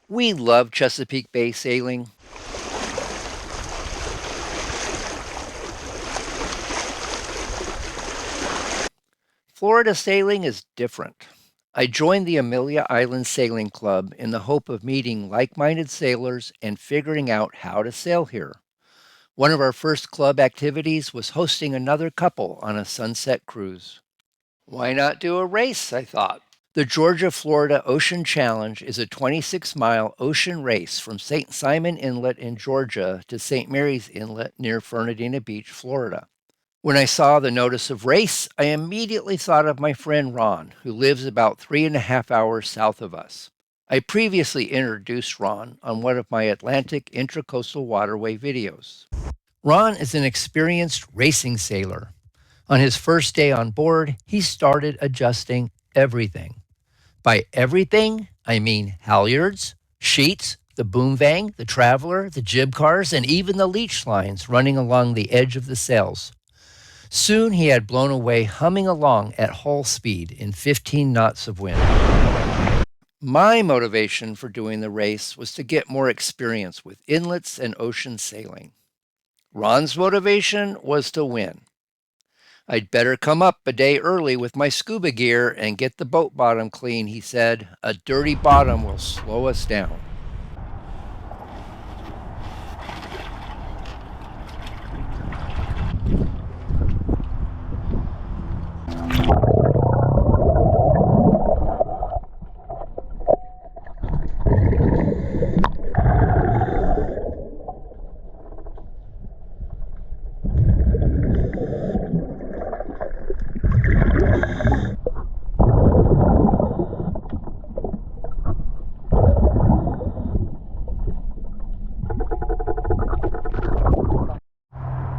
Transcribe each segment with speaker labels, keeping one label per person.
Speaker 1: We love Chesapeake Bay sailing. Florida sailing is different. I joined the Amelia Island Sailing Club in the hope of meeting like minded sailors and figuring out how to sail here. One of our first club activities was hosting another couple on a sunset cruise. Why not do a race? I thought. The Georgia Florida Ocean Challenge is a 26-mile ocean race from St. Simon Inlet in Georgia to St. Mary's Inlet near Fernandina Beach, Florida. When I saw the notice of race, I immediately thought of my friend Ron, who lives about 3.5 hours south of us. I previously introduced Ron on one of my Atlantic Intracoastal Waterway videos. Ron is an experienced racing sailor. On his first day on board, he started adjusting everything. By everything, I mean halyards, sheets, the boom vang, the traveler, the jib cars, and even the leech lines running along the edge of the sails. Soon he had blown away, humming along at hull speed in 15 knots of wind. My motivation for doing the race was to get more experience with inlets and ocean sailing. Ron's motivation was to win. I'd better come up a day early with my scuba gear and get the boat bottom clean, he said. A dirty bottom will slow us down.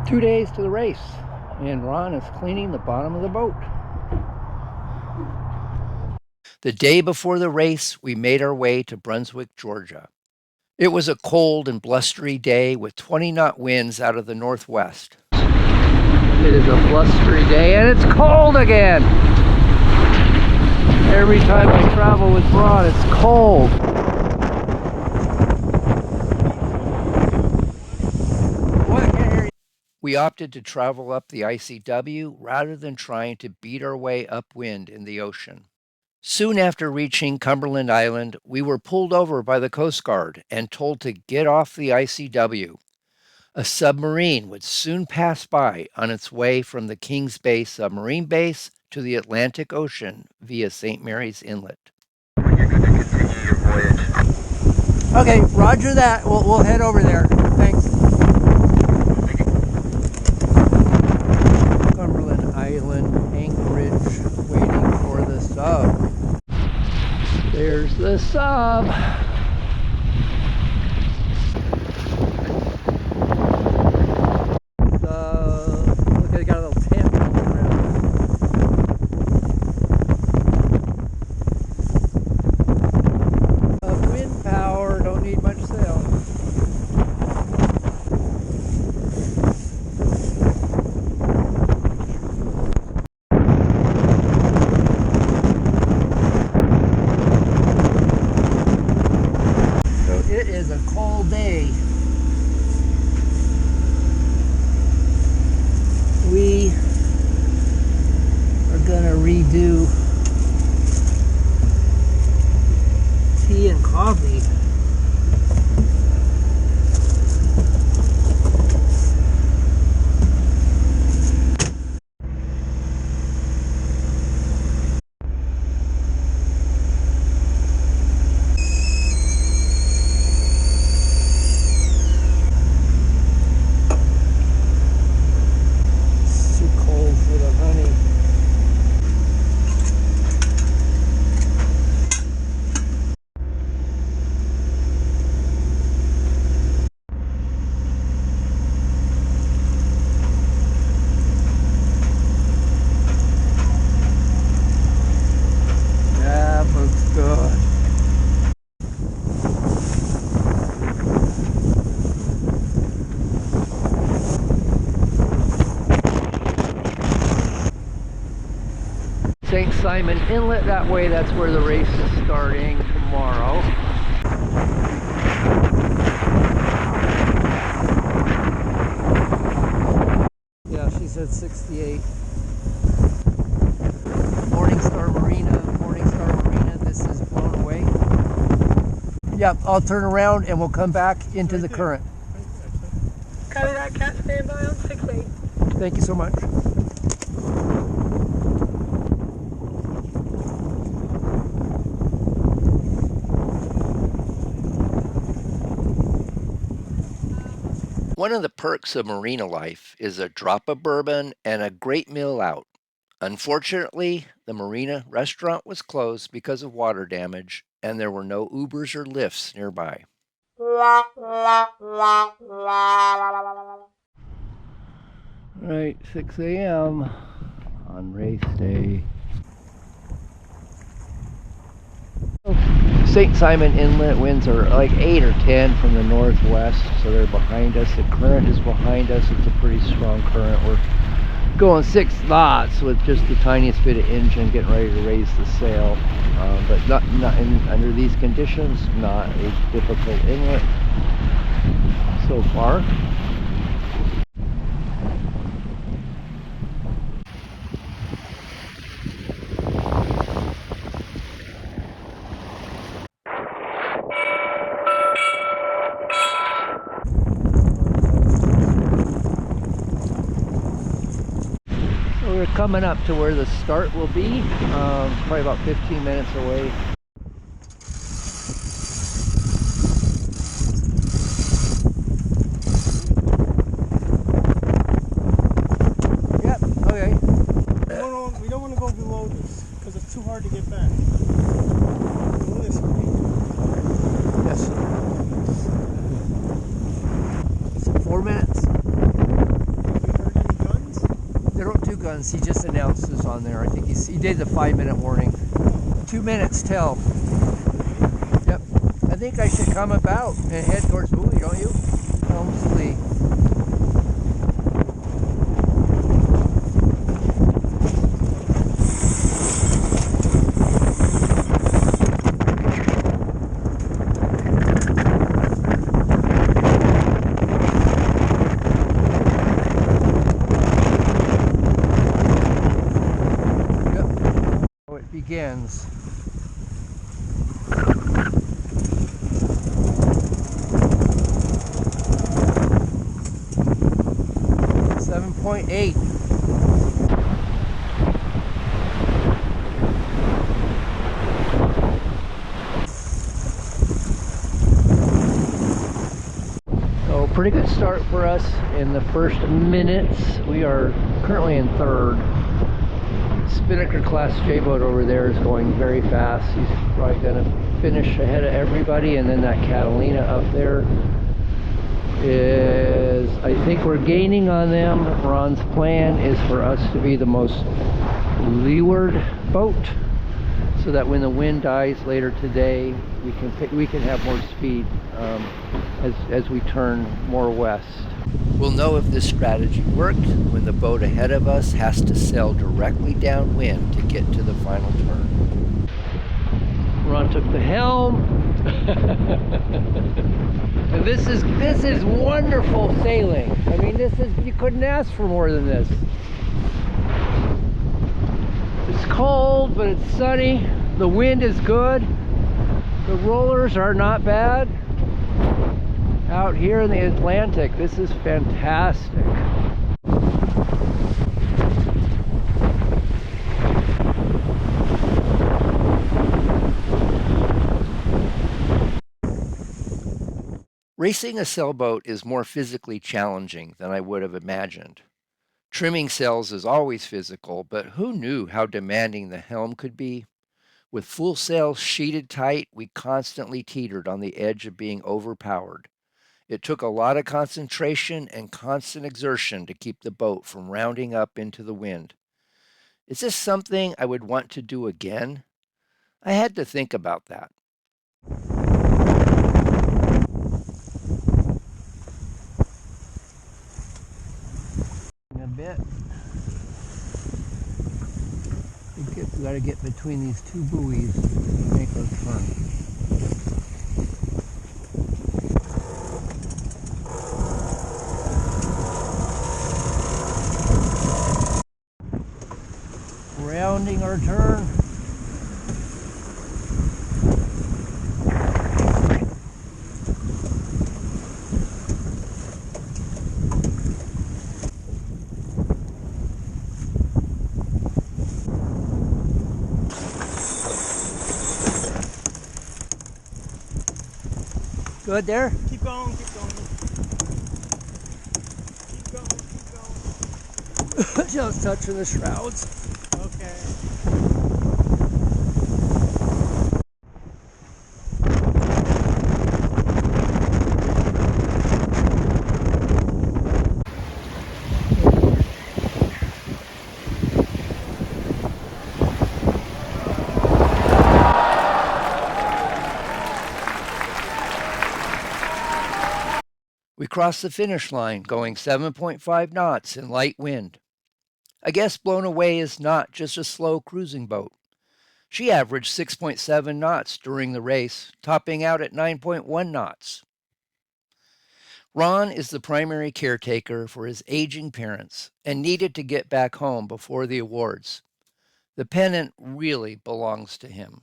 Speaker 1: 2 days to the race, and Ron is cleaning the bottom of the boat. The day before the race, we made our way to Brunswick, Georgia. It was a cold and blustery day with 20-knot winds out of the northwest. It is a blustery day and it's cold again. Every time I travel with Ron, it's cold. We opted to travel up the ICW rather than trying to beat our way upwind in the ocean. Soon after reaching Cumberland Island, we were pulled over by the Coast Guard and told to get off the ICW. A submarine would soon pass by on its way from the Kings Bay submarine base to the Atlantic Ocean via St. Mary's Inlet.
Speaker 2: You're going to continue your voyage.
Speaker 3: Okay, roger that. We'll head over there. Thanks.
Speaker 1: Cumberland Island, Anchorage, waiting for the sub. There's the sub. Look, they got a little tent going around. Wind power, don't need much sail. It is a cold day. We are gonna redo tea and coffee. St. Simon Inlet, that way that's where the race is starting tomorrow.
Speaker 3: said 68. Morningstar Marina, this is blown away. Yep, I'll turn around and we'll come back into the current.
Speaker 4: Copy that, cat, stand by on 68.
Speaker 3: Thank you so much.
Speaker 1: One of the perks of marina life is a drop of bourbon and a great meal out. Unfortunately, the marina restaurant was closed because of water damage, and there were no Ubers or Lyfts nearby. Right, 6 a.m. on race day. St. Simon Inlet winds are like 8 or 10 from the northwest, so they're behind us. The current is behind us. It's a pretty strong current. We're going 6 knots with just the tiniest bit of engine, getting ready to raise the sail. But not under these conditions, not a difficult inlet so far. We're coming up to where the start will be, probably about 15 minutes away.
Speaker 3: Yep, okay.
Speaker 5: We don't want to go below this because it's too hard to get back. Below this,
Speaker 3: Yes. 4 minutes.
Speaker 5: have you heard any guns?
Speaker 3: There are 2 guns. He just announced this on there. I think he did the 5-minute warning. 2 minutes till. Yep. I think I should come about and head towards buoy, don't you? Helmsley. Begins. .8. So pretty good start for us in the first minutes. We are currently in 3rd. Spinnaker class J-boat over there is going very fast. He's probably going to finish ahead of everybody, and then that Catalina up there is, I think we're gaining on them. Ron's plan is for us to be the most leeward boat, so that when the wind dies later today, we can have more speed as we turn more west. We'll know if this strategy worked when the boat ahead of us has to sail directly downwind to get to the final turn. Ron took the helm. And this is wonderful sailing. I mean, you couldn't ask for more than this. It's cold, but it's sunny. The wind is good. The rollers are not bad. Out here in the Atlantic, this is fantastic. Racing a sailboat is more physically challenging than I would have imagined. Trimming sails is always physical, but who knew how demanding the helm could be? With full sails sheeted tight, we constantly teetered on the edge of being overpowered. It took a lot of concentration and constant exertion to keep the boat from rounding up into the wind. Is this something I would want to do again? I had to think about that. A bit. We got to get between these 2 buoys to make our turn.
Speaker 5: our turn.
Speaker 1: Good there?
Speaker 5: Keep going, keep going. Keep going, keep going.
Speaker 1: Just touching the shrouds.
Speaker 5: Okay.
Speaker 1: We crossed the finish line going 7.5 knots in light wind. I guess Blown Away is not just a slow cruising boat. She averaged 6.7 knots during the race, topping out at 9.1 knots. Ron is the primary caretaker for his aging parents and needed to get back home before the awards. The pennant really belongs to him.